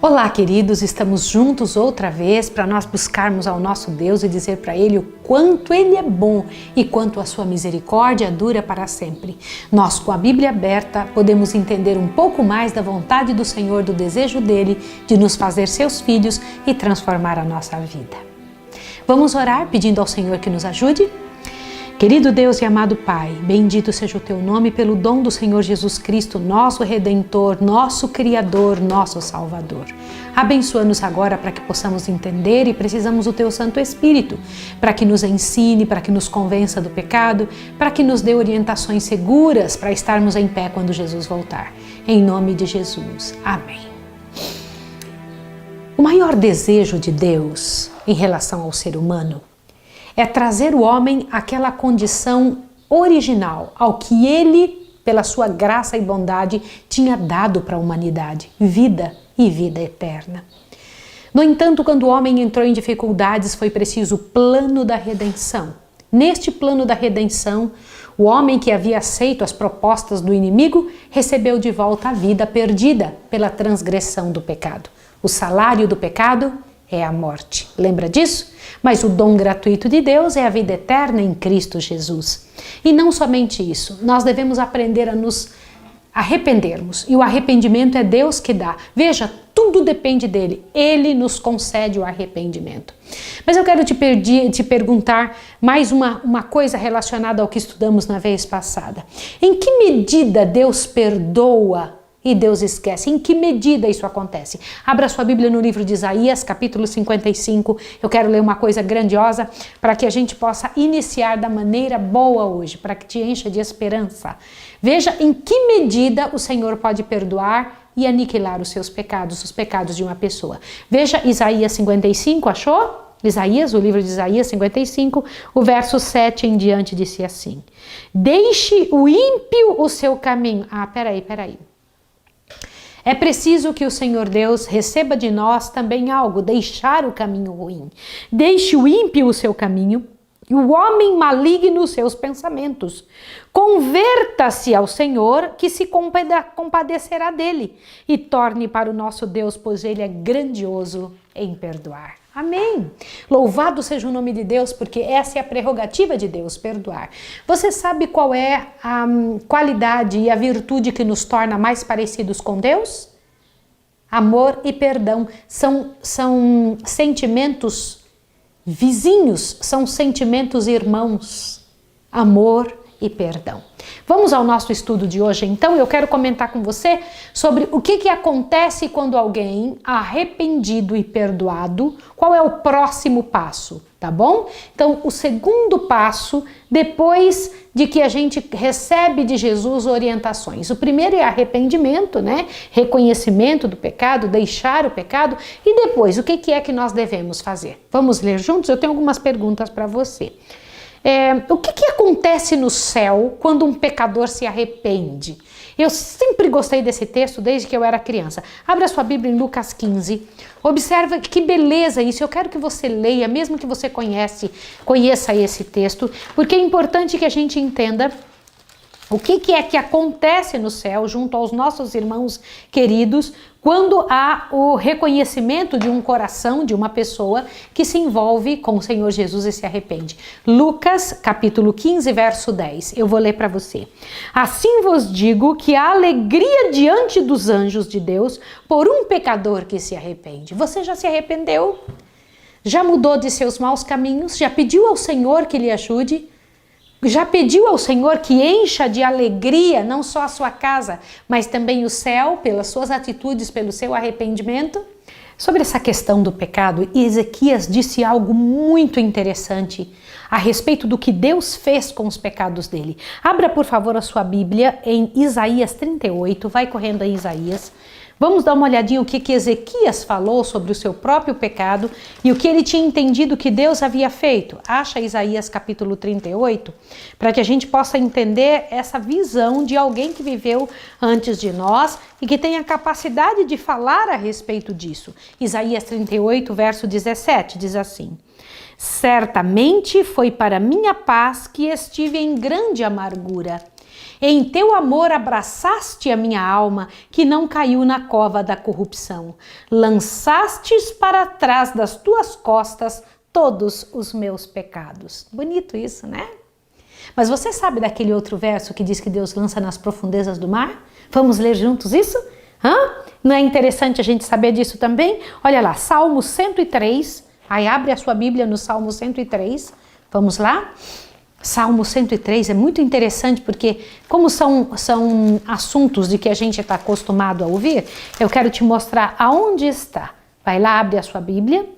Olá, queridos, estamos juntos outra vez para nós buscarmos ao nosso Deus e dizer para Ele o quanto Ele é bom e quanto a sua misericórdia dura para sempre. Nós, com a Bíblia aberta, podemos entender um pouco mais da vontade do Senhor, do desejo dEle de nos fazer seus filhos e transformar a nossa vida. Vamos orar pedindo ao Senhor que nos ajude? Querido Deus e amado Pai, bendito seja o Teu nome pelo dom do Senhor Jesus Cristo, nosso Redentor, nosso Criador, nosso Salvador. Abençoa-nos agora para que possamos entender e precisamos do Teu Santo Espírito, para que nos ensine, para que nos convença do pecado, para que nos dê orientações seguras para estarmos em pé quando Jesus voltar. Em nome de Jesus. Amém. O maior desejo de Deus em relação ao ser humano é trazer o homem àquela condição original, ao que Ele, pela sua graça e bondade, tinha dado para a humanidade, vida e vida eterna. No entanto, quando o homem entrou em dificuldades, foi preciso o plano da redenção. Neste plano da redenção, o homem que havia aceito as propostas do inimigo recebeu de volta a vida perdida pela transgressão do pecado. O salário do pecado é a morte. Lembra disso? Mas o dom gratuito de Deus é a vida eterna em Cristo Jesus. E não somente isso, nós devemos aprender a nos arrependermos. E o arrependimento é Deus que dá. Veja, tudo depende dele. Ele nos concede o arrependimento. Mas eu quero te perguntar mais uma coisa relacionada ao que estudamos na vez passada. Em que medida Deus perdoa e Deus esquece? Em que medida isso acontece? Abra sua Bíblia no livro de Isaías, capítulo 55. Eu quero ler uma coisa grandiosa para que a gente possa iniciar da maneira boa hoje, para que te encha de esperança. Veja em que medida o Senhor pode perdoar e aniquilar os seus pecados, os pecados de uma pessoa. Veja Isaías 55, achou? Isaías, o livro de Isaías 55, o verso 7 em diante disse assim: Deixe o ímpio o seu caminho. Peraí. É preciso que o Senhor Deus receba de nós também algo, deixar o caminho ruim. Deixe o ímpio o seu caminho e o homem maligno os seus pensamentos. Converta-se ao Senhor, que se compadecerá dele, e torne para o nosso Deus, pois ele é grandioso em perdoar. Amém. Louvado seja o nome de Deus, porque essa é a prerrogativa de Deus, perdoar. Você sabe qual é a qualidade e a virtude que nos torna mais parecidos com Deus? Amor e perdão são sentimentos vizinhos, são sentimentos irmãos. Amor e perdão. Vamos ao nosso estudo de hoje, então. Eu quero comentar com você sobre o que acontece quando alguém arrependido e perdoado, qual é o próximo passo, tá bom? Então, o segundo passo, depois de que a gente recebe de Jesus orientações. O primeiro é arrependimento, né? Reconhecimento do pecado, deixar o pecado. E depois, o que é que nós devemos fazer? Vamos ler juntos? Eu tenho algumas perguntas para você. O que acontece no céu quando um pecador se arrepende? Eu sempre gostei desse texto desde que eu era criança. Abra sua Bíblia em Lucas 15. Observa que beleza isso. Eu quero que você leia, mesmo que você conheça esse texto, porque é importante que a gente entenda o que é que acontece no céu junto aos nossos irmãos queridos quando há o reconhecimento de um coração, de uma pessoa que se envolve com o Senhor Jesus e se arrepende. Lucas, capítulo 15, verso 10. Eu vou ler para você. Assim vos digo que há alegria diante dos anjos de Deus por um pecador que se arrepende. Você já se arrependeu? Já mudou de seus maus caminhos? Já pediu ao Senhor que lhe ajude? Já pediu ao Senhor que encha de alegria não só a sua casa, mas também o céu, pelas suas atitudes, pelo seu arrependimento? Sobre essa questão do pecado, Ezequias disse algo muito interessante a respeito do que Deus fez com os pecados dele. Abra, por favor, a sua Bíblia em Isaías 38, vai correndo a Isaías. Vamos dar uma olhadinha o que Ezequias falou sobre o seu próprio pecado e o que ele tinha entendido que Deus havia feito. Acha Isaías capítulo 38, para que a gente possa entender essa visão de alguém que viveu antes de nós e que tem a capacidade de falar a respeito disso. Isaías 38, verso 17, diz assim: Certamente foi para minha paz que estive em grande amargura. Em teu amor abraçaste a minha alma, que não caiu na cova da corrupção. Lançastes para trás das tuas costas todos os meus pecados. Bonito isso, né? Mas você sabe daquele outro verso que diz que Deus lança nas profundezas do mar? Vamos ler juntos isso? Não é interessante a gente saber disso também? Olha lá, Salmo 103. Aí abre a sua Bíblia no Salmo 103. Vamos lá? Salmo 103 é muito interessante porque, como são assuntos de que a gente está acostumado a ouvir, eu quero te mostrar aonde está. Vai lá, abre a sua Bíblia.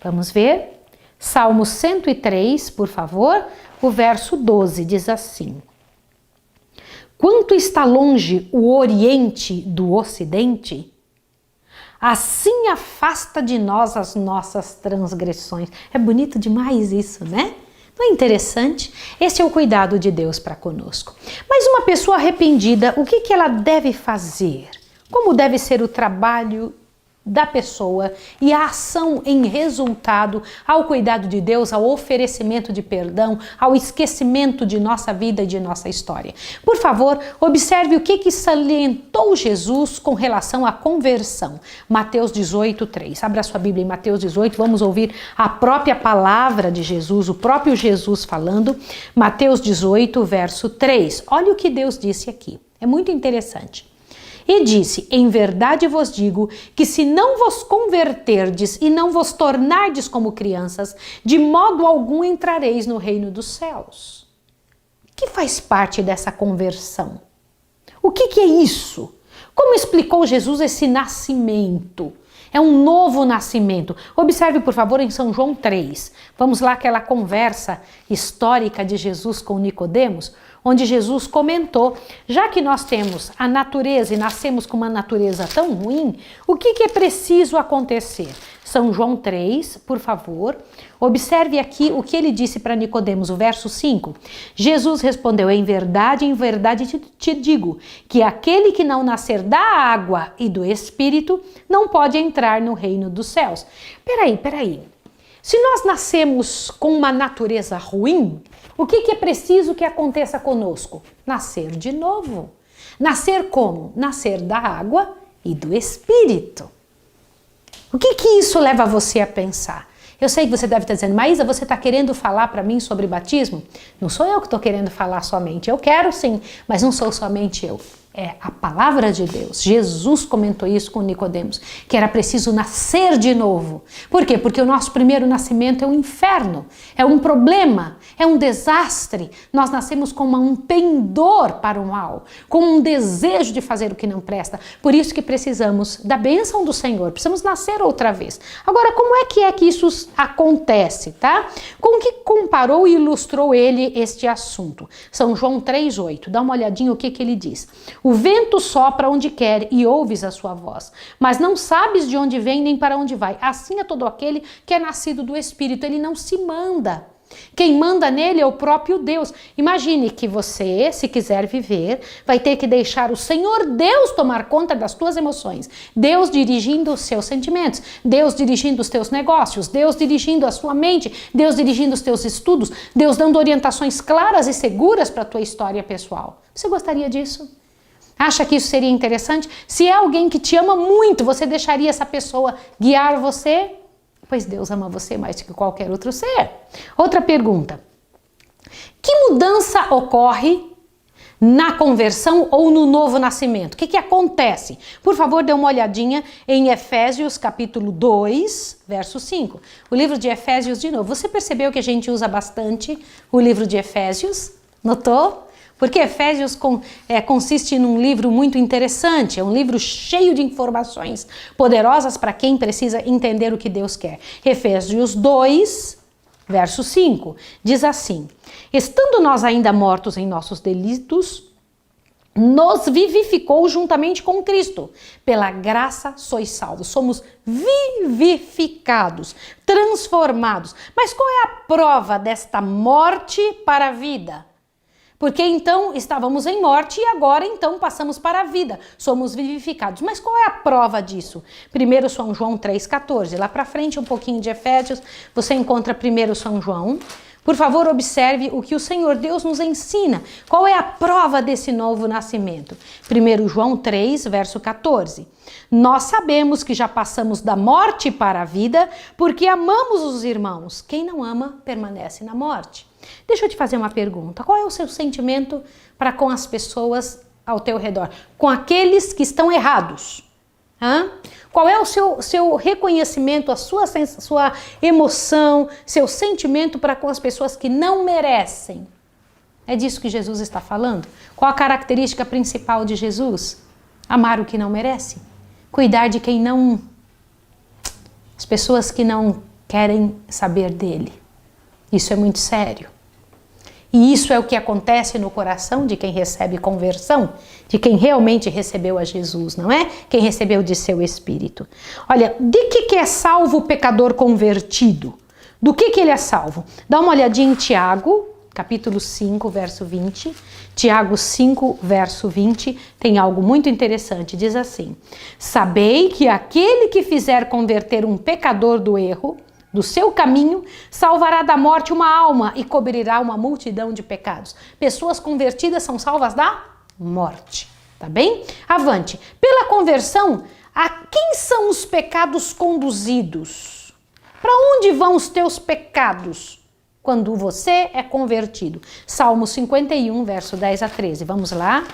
Vamos ver. Salmo 103, por favor. O verso 12 diz assim: quanto está longe o Oriente do Ocidente, assim afasta de nós as nossas transgressões. É bonito demais isso, né? Não é interessante? Esse é o cuidado de Deus para conosco. Mas uma pessoa arrependida, o que ela deve fazer? Como deve ser o trabalho da pessoa e a ação em resultado ao cuidado de Deus, ao oferecimento de perdão, ao esquecimento de nossa vida e de nossa história. Por favor, observe o que salientou Jesus com relação à conversão. Mateus 18, 3. Abra sua Bíblia em Mateus 18, vamos ouvir a própria palavra de Jesus, o próprio Jesus falando. Mateus 18, verso 3. Olha o que Deus disse aqui. É muito interessante. E disse, em verdade vos digo, que se não vos converterdes e não vos tornardes como crianças, de modo algum entrareis no reino dos céus. O que faz parte dessa conversão? O que é isso? Como explicou Jesus esse nascimento? É um novo nascimento. Observe, por favor, em São João 3. Vamos lá, aquela conversa histórica de Jesus com Nicodemos, onde Jesus comentou, já que nós temos a natureza e nascemos com uma natureza tão ruim, o que é preciso acontecer? São João 3, por favor, observe aqui o que ele disse para Nicodemos, o verso 5. Jesus respondeu, em verdade te digo, que aquele que não nascer da água e do Espírito não pode entrar no reino dos céus. Peraí. Se nós nascemos com uma natureza ruim, o que é preciso que aconteça conosco? Nascer de novo. Nascer como? Nascer da água e do Espírito. O que isso leva você a pensar? Eu sei que você deve estar dizendo, Maísa, você está querendo falar para mim sobre batismo? Não sou eu que estou querendo falar somente. Eu quero sim, mas não sou somente eu. É a palavra de Deus. Jesus comentou isso com Nicodemos, que era preciso nascer de novo. Por quê? Porque o nosso primeiro nascimento é um inferno, é um problema, é um desastre. Nós nascemos com um pendor para o mal, com um desejo de fazer o que não presta. Por isso que precisamos da bênção do Senhor, precisamos nascer outra vez. Agora, como é que isso acontece, tá? Com que comparou e ilustrou ele este assunto? São João 3,8. Dá uma olhadinha o que ele diz. O vento sopra onde quer e ouves a sua voz, mas não sabes de onde vem nem para onde vai. Assim é todo aquele que é nascido do Espírito, ele não se manda. Quem manda nele é o próprio Deus. Imagine que você, se quiser viver, vai ter que deixar o Senhor Deus tomar conta das tuas emoções, Deus dirigindo os seus sentimentos, Deus dirigindo os teus negócios, Deus dirigindo a sua mente, Deus dirigindo os teus estudos, Deus dando orientações claras e seguras para a tua história pessoal. Você gostaria disso? Acha que isso seria interessante? Se é alguém que te ama muito, você deixaria essa pessoa guiar você? Pois Deus ama você mais do que qualquer outro ser. Outra pergunta. Que mudança ocorre na conversão ou no novo nascimento? O que acontece? Por favor, dê uma olhadinha em Efésios capítulo 2, verso 5. O livro de Efésios de novo. Você percebeu que a gente usa bastante o livro de Efésios? Notou? Porque Efésios consiste num livro muito interessante, é um livro cheio de informações poderosas para quem precisa entender o que Deus quer. Efésios 2, verso 5, diz assim, estando nós ainda mortos em nossos delitos, nos vivificou juntamente com Cristo. Pela graça sois salvos. Somos vivificados, transformados. Mas qual é a prova desta morte para a vida? Porque então estávamos em morte e agora então passamos para a vida. Somos vivificados. Mas qual é a prova disso? 1 São João 3,14. Lá para frente um pouquinho de Efésios, você encontra 1 São João, Por favor, observe o que o Senhor Deus nos ensina. Qual é a prova desse novo nascimento? 1 João 3, verso 14. Nós sabemos que já passamos da morte para a vida porque amamos os irmãos. Quem não ama, permanece na morte. Deixa eu te fazer uma pergunta. Qual é o seu sentimento para com as pessoas ao teu redor? Com aqueles que estão errados? Qual é o seu reconhecimento, a sua emoção, seu sentimento para com as pessoas que não merecem? É disso que Jesus está falando? Qual a característica principal de Jesus? Amar o que não merece. Cuidar de quem não... as pessoas que não querem saber dele. Isso é muito sério. E isso é o que acontece no coração de quem recebe conversão, de quem realmente recebeu a Jesus, não é? Quem recebeu de seu Espírito. Olha, de que é salvo o pecador convertido? Do que ele é salvo? Dá uma olhadinha em Tiago, capítulo 5, verso 20. Tiago 5, verso 20, tem algo muito interessante. Diz assim: sabei que aquele que fizer converter um pecador do erro, do seu caminho, salvará da morte uma alma e cobrirá uma multidão de pecados. Pessoas convertidas são salvas da morte, tá bem? Avante. Pela conversão, a quem são os pecados conduzidos? Para onde vão os teus pecados quando você é convertido? Salmo 51, verso 10 a 13. Vamos lá.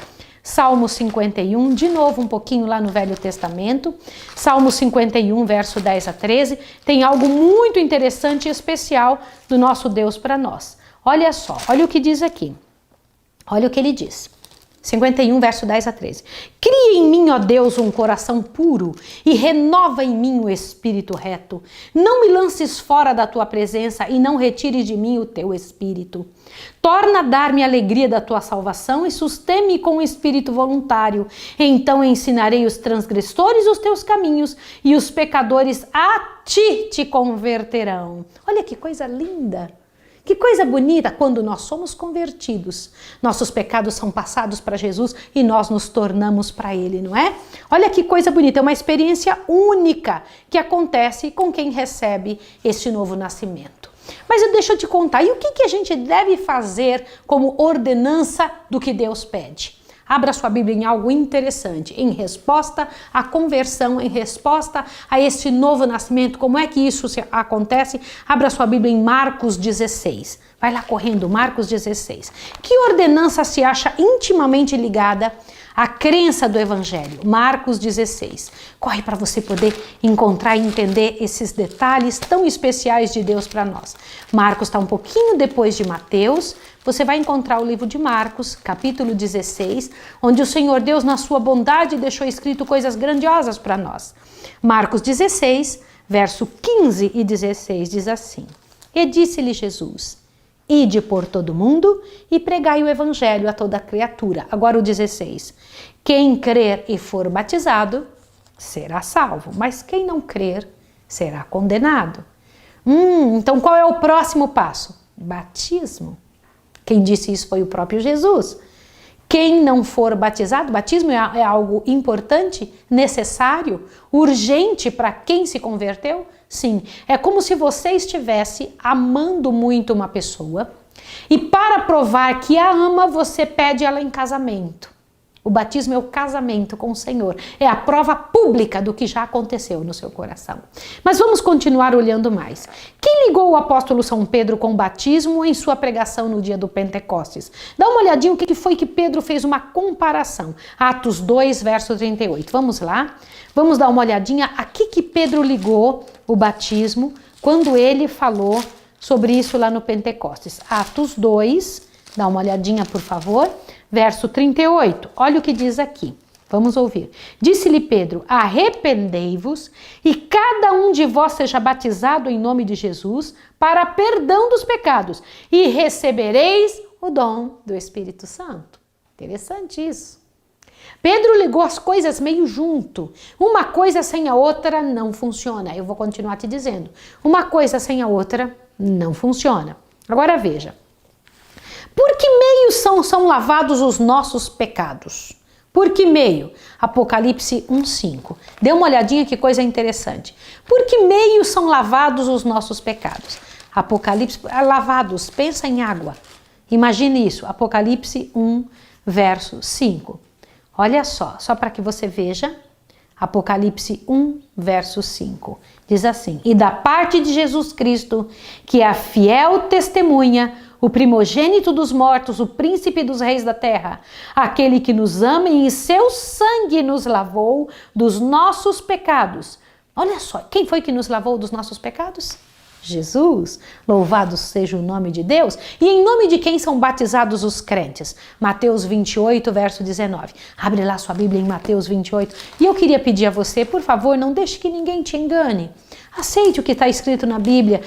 Salmo 51, de novo um pouquinho lá no Velho Testamento. Salmo 51, verso 10 a 13. Tem algo muito interessante e especial do nosso Deus para nós. Olha só, olha o que diz aqui. Olha o que ele diz. 51, verso 10 a 13. Cria em mim, ó Deus, um coração puro e renova em mim o espírito reto. Não me lances fora da tua presença e não retires de mim o teu espírito. Torna a dar-me a alegria da tua salvação e sustém-me com o espírito voluntário. Então ensinarei os transgressores os teus caminhos e os pecadores a ti te converterão. Olha que coisa linda! Que coisa bonita quando nós somos convertidos. Nossos pecados são passados para Jesus e nós nos tornamos para Ele, não é? Olha que coisa bonita, é uma experiência única que acontece com quem recebe este novo nascimento. Mas deixa eu te contar, e o que a gente deve fazer como ordenança do que Deus pede? Abra sua Bíblia em algo interessante, em resposta à conversão, em resposta a este novo nascimento. Como é que isso acontece? Abra sua Bíblia em Marcos 16. Vai lá correndo, Marcos 16. Que ordenança se acha intimamente ligada à crença do Evangelho? Marcos 16. Corre para você poder encontrar e entender esses detalhes tão especiais de Deus para nós. Marcos está um pouquinho depois de Mateus. Você vai encontrar o livro de Marcos, capítulo 16, onde o Senhor Deus, na sua bondade, deixou escrito coisas grandiosas para nós. Marcos 16, verso 15 e 16 diz assim: E disse-lhe Jesus: Ide por todo mundo e pregai o evangelho a toda criatura. Agora o 16. Quem crer e for batizado será salvo, mas quem não crer será condenado. Então qual é o próximo passo? Batismo. Quem disse isso foi o próprio Jesus. Quem não for batizado, batismo é algo importante, necessário, urgente para quem se converteu? Sim, é como se você estivesse amando muito uma pessoa e para provar que a ama, você pede ela em casamento. O batismo é o casamento com o Senhor, é a prova pública do que já aconteceu no seu coração. Mas vamos continuar olhando mais. Quem ligou o apóstolo São Pedro com o batismo em sua pregação no dia do Pentecostes? Dá uma olhadinha o que foi que Pedro fez uma comparação. Atos 2, verso 38. Vamos lá? Vamos dar uma olhadinha aqui que Pedro ligou o batismo quando ele falou sobre isso lá no Pentecostes. Atos 2, dá uma olhadinha por favor. Verso 38, olha o que diz aqui, vamos ouvir. Disse-lhe Pedro: arrependei-vos e cada um de vós seja batizado em nome de Jesus para perdão dos pecados e recebereis o dom do Espírito Santo. Interessante isso. Pedro ligou as coisas meio junto. Uma coisa sem a outra não funciona. Eu vou continuar te dizendo. Uma coisa sem a outra não funciona. Agora veja. Por que meio são lavados os nossos pecados? Por que meio? Apocalipse 1:5. Dê uma olhadinha que coisa interessante. Por que meio são lavados os nossos pecados? Apocalipse, lavados, pensa em água. Imagine isso, Apocalipse 1, verso 5. Olha só para que você veja, Apocalipse 1, verso 5. Diz assim: e da parte de Jesus Cristo, que é a fiel testemunha, o primogênito dos mortos, o príncipe dos reis da terra, aquele que nos ama e em seu sangue nos lavou dos nossos pecados. Olha só, quem foi que nos lavou dos nossos pecados? Jesus, louvado seja o nome de Deus. E em nome de quem são batizados os crentes? Mateus 28, verso 19. Abre lá sua Bíblia em Mateus 28. E eu queria pedir a você, por favor, não deixe que ninguém te engane. Aceite o que está escrito na Bíblia,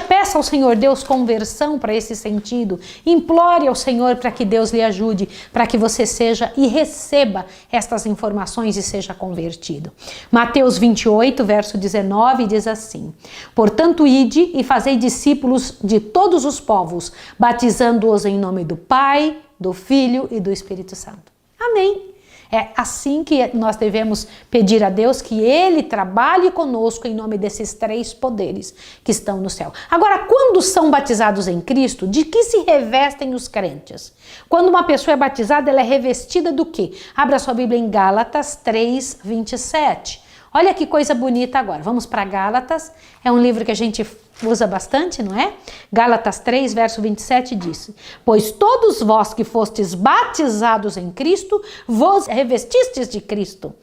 peça ao Senhor Deus conversão para esse sentido, implore ao Senhor para que Deus lhe ajude, para que você seja e receba estas informações e seja convertido. Mateus 28, verso 19 diz assim: portanto, ide e fazei discípulos de todos os povos, batizando-os em nome do Pai, do Filho e do Espírito Santo. Amém. É assim que nós devemos pedir a Deus que Ele trabalhe conosco em nome desses três poderes que estão no céu. Agora, quando são batizados em Cristo, de que se revestem os crentes? Quando uma pessoa é batizada, ela é revestida do quê? Abra sua Bíblia em Gálatas 3, 27. Olha que coisa bonita agora. Vamos para Gálatas. É um livro que a gente usa bastante, não é? Gálatas 3, verso 27 diz: pois todos vós que fostes batizados em Cristo, vos revestistes de Cristo.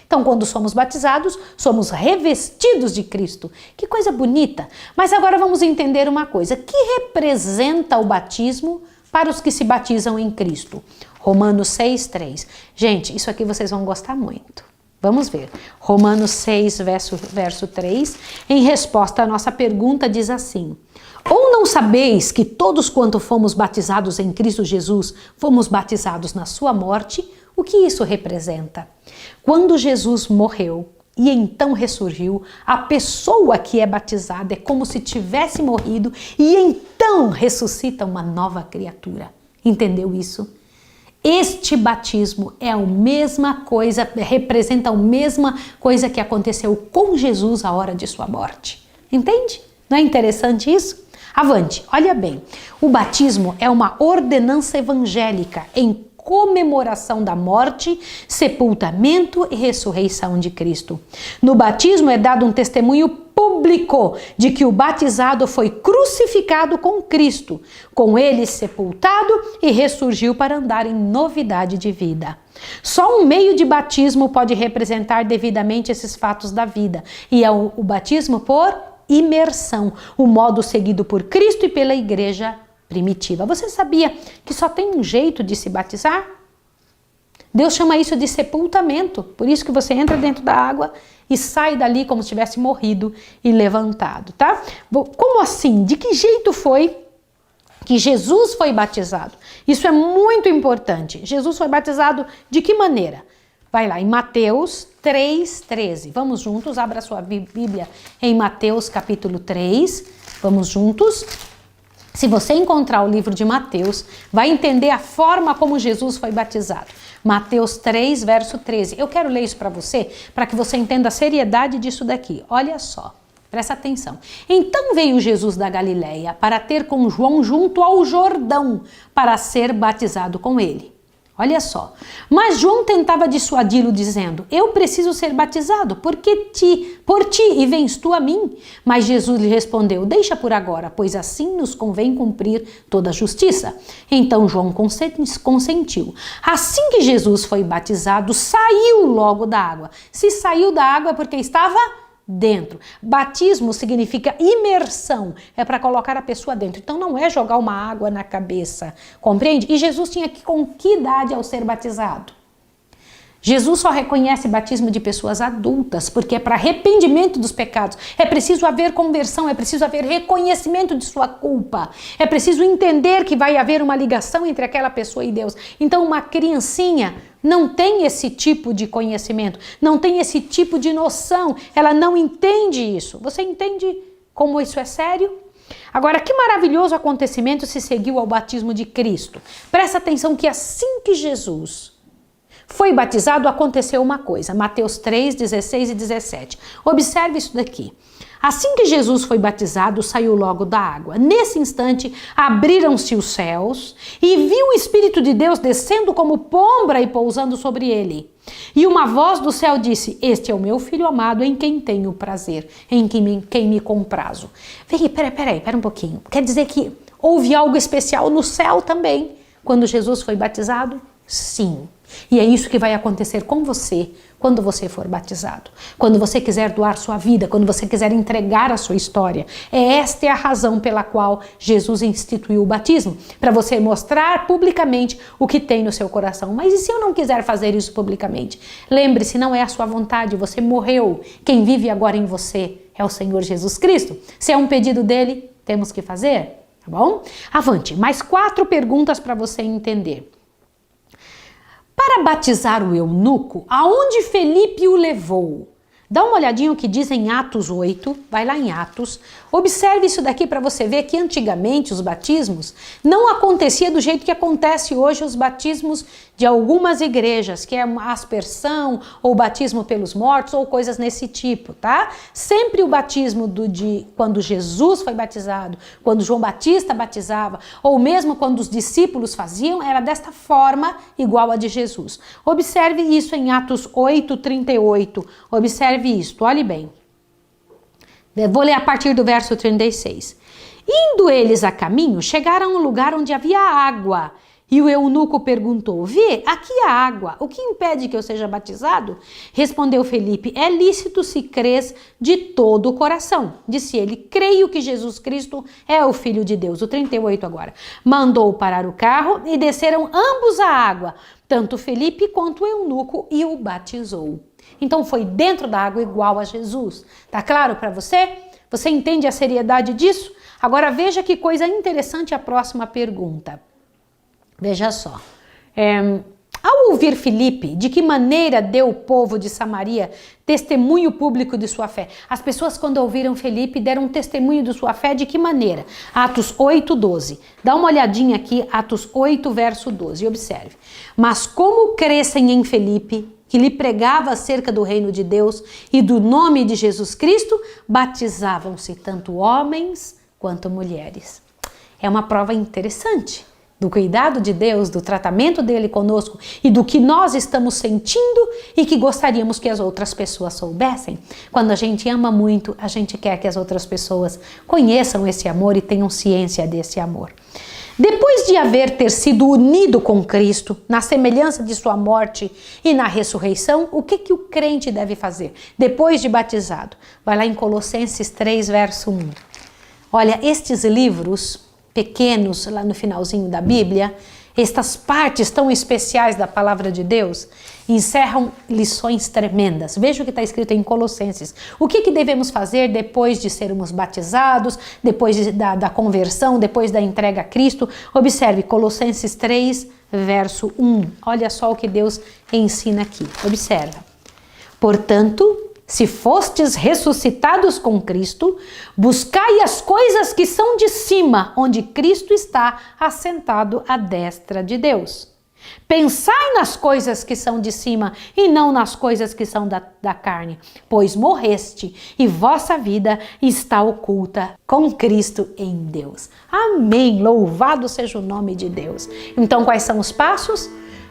Então, quando somos batizados, somos revestidos de Cristo. Que coisa bonita. Mas agora vamos entender uma coisa. Que representa o batismo para os que se batizam em Cristo? Romanos 6, 3. Gente, isso aqui vocês vão gostar muito. Vamos ver. Romanos 6, verso 3, em resposta à nossa pergunta, diz assim: ou não sabeis que todos quanto fomos batizados em Cristo Jesus, fomos batizados na sua morte? O que isso representa? Quando Jesus morreu e então ressurgiu, a pessoa que é batizada é como se tivesse morrido e então ressuscita uma nova criatura. Entendeu isso? Este batismo é a mesma coisa, representa a mesma coisa que aconteceu com Jesus à hora de sua morte. Entende? Não é interessante isso? Avante, olha bem. O batismo é uma ordenança evangélica em comemoração da morte, sepultamento e ressurreição de Cristo. No batismo é dado um testemunho público de que o batizado foi crucificado com Cristo, com ele sepultado e ressurgiu para andar em novidade de vida. Só um meio de batismo pode representar devidamente esses fatos da vida, e é o batismo por imersão, o modo seguido por Cristo e pela igreja primitiva. Você sabia que só tem um jeito de se batizar? Deus chama isso de sepultamento, por isso que você entra dentro da água e sai dali como se tivesse morrido e levantado, tá? Como assim? De que jeito foi que Jesus foi batizado? Isso é muito importante. Jesus foi batizado de que maneira? Vai lá em Mateus 3:13. Vamos juntos, abra sua Bíblia em Mateus capítulo 3. Vamos juntos. Se você encontrar o livro de Mateus, vai entender a forma como Jesus foi batizado. Mateus 3, verso 13. Eu quero ler isso para que você entenda a seriedade disso daqui. Olha só, presta atenção. Então veio Jesus da Galileia para ter com João junto ao Jordão, para ser batizado com ele. Olha só, mas João tentava dissuadi-lo dizendo: eu preciso ser batizado, por ti, e vens tu a mim? Mas Jesus lhe respondeu: deixa por agora, pois assim nos convém cumprir toda a justiça. Então João consentiu. Assim que Jesus foi batizado, saiu logo da água. Se saiu da água é porque estava dentro. Batismo significa imersão, é para colocar a pessoa dentro. Então não é jogar uma água na cabeça, compreende? E Jesus tinha com que idade ao ser batizado? Jesus só reconhece batismo de pessoas adultas, porque é para arrependimento dos pecados. É preciso haver conversão, é preciso haver reconhecimento de sua culpa. É preciso entender que vai haver uma ligação entre aquela pessoa e Deus. Então uma criancinha não tem esse tipo de conhecimento, não tem esse tipo de noção, ela não entende isso. Você entende como isso é sério? Agora, que maravilhoso acontecimento se seguiu ao batismo de Cristo. Presta atenção que assim que Jesus foi batizado, aconteceu uma coisa. Mateus 3, 16 e 17. Observe isso daqui. Assim que Jesus foi batizado, saiu logo da água. Nesse instante, abriram-se os céus e viu o Espírito de Deus descendo como pomba e pousando sobre ele. E uma voz do céu disse: este é o meu filho amado, em quem tenho prazer, em quem me comprazo. Pera um pouquinho. Quer dizer que houve algo especial no céu também, quando Jesus foi batizado? Sim. E é isso que vai acontecer com você quando você for batizado. Quando você quiser doar sua vida, quando você quiser entregar a sua história. Esta é a razão pela qual Jesus instituiu o batismo. Para você mostrar publicamente o que tem no seu coração. Mas e se eu não quiser fazer isso publicamente? Lembre-se, não é a sua vontade, você morreu. Quem vive agora em você é o Senhor Jesus Cristo. Se é um pedido dele, temos que fazer, tá bom? Avante, mais 4 perguntas para você entender. Para batizar o eunuco, aonde Felipe o levou? Dá uma olhadinha o que diz em Atos 8, vai lá em Atos, observe isso daqui para você ver que antigamente os batismos não acontecia do jeito que acontece hoje os batismos de algumas igrejas, que é uma aspersão ou batismo pelos mortos ou coisas nesse tipo, tá? Sempre o batismo quando Jesus foi batizado, quando João Batista batizava, ou mesmo quando os discípulos faziam, era desta forma igual a de Jesus. Observe isso em Atos 8:38, observe isto, olhe bem. Vou ler a partir do verso 36. Indo eles a caminho, chegaram a um lugar onde havia água. E o eunuco perguntou: vê, aqui há água, o que impede que eu seja batizado? Respondeu Felipe: é lícito se crês de todo o coração. Disse ele: creio que Jesus Cristo é o Filho de Deus. O 38 agora. Mandou parar o carro e desceram ambos à água, tanto Felipe quanto o eunuco, e o batizou. Então foi dentro da água igual a Jesus. Tá claro para você? Você entende a seriedade disso? Agora veja que coisa interessante a próxima pergunta. Veja só. Ao ouvir Filipe, de que maneira deu o povo de Samaria testemunho público de sua fé? As pessoas, quando ouviram Filipe, deram testemunho de sua fé de que maneira? Atos 8:12. Dá uma olhadinha aqui, Atos 8, verso 12, observe. Mas como crescem em Filipe, que lhe pregava acerca do reino de Deus e do nome de Jesus Cristo, batizavam-se tanto homens quanto mulheres. É uma prova interessante do cuidado de Deus, do tratamento dele conosco e do que nós estamos sentindo e que gostaríamos que as outras pessoas soubessem. Quando a gente ama muito, a gente quer que as outras pessoas conheçam esse amor e tenham ciência desse amor. Depois de ter sido unido com Cristo, na semelhança de sua morte e na ressurreição, o que o crente deve fazer? Depois de batizado, vai lá em Colossenses 3, verso 1. Olha, estes livros pequenos, lá no finalzinho da Bíblia, estas partes tão especiais da palavra de Deus, encerram lições tremendas. Veja o que está escrito em Colossenses. O que devemos fazer depois de sermos batizados, depois da conversão, depois da entrega a Cristo? Observe Colossenses 3, verso 1. Olha só o que Deus ensina aqui. Observa. Portanto, se fostes ressuscitados com Cristo, buscai as coisas que são de cima, onde Cristo está assentado à destra de Deus. Pensai nas coisas que são de cima e não nas coisas que são da carne, pois morreste e vossa vida está oculta com Cristo em Deus. Amém! Louvado seja o nome de Deus. Então, quais são os passos?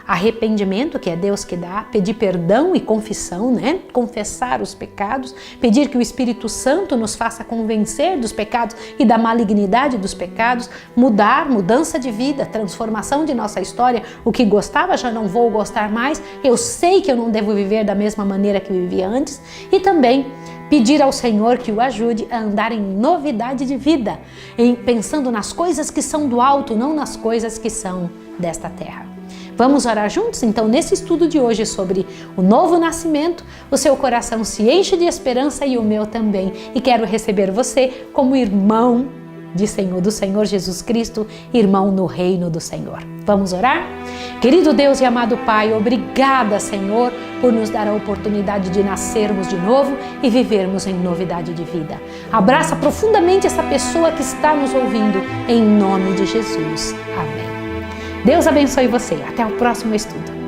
Arrependimento, que é Deus que dá, pedir perdão e confissão, né? Confessar os pecados, pedir que o Espírito Santo nos faça convencer dos pecados e da malignidade dos pecados, mudança de vida, transformação de nossa história. O que gostava já não vou gostar mais, eu sei que eu não devo viver da mesma maneira que vivia antes, e também pedir ao Senhor que o ajude a andar em novidade de vida, pensando nas coisas que são do alto, não nas coisas que são desta terra. Vamos orar juntos? Então, nesse estudo de hoje sobre o novo nascimento, o seu coração se enche de esperança e o meu também. E quero receber você como irmão do Senhor Jesus Cristo, irmão no reino do Senhor. Vamos orar? Querido Deus e amado Pai, obrigada, Senhor, por nos dar a oportunidade de nascermos de novo e vivermos em novidade de vida. Abraça profundamente essa pessoa que está nos ouvindo, em nome de Jesus. Amém. Deus abençoe você. Até o próximo estudo.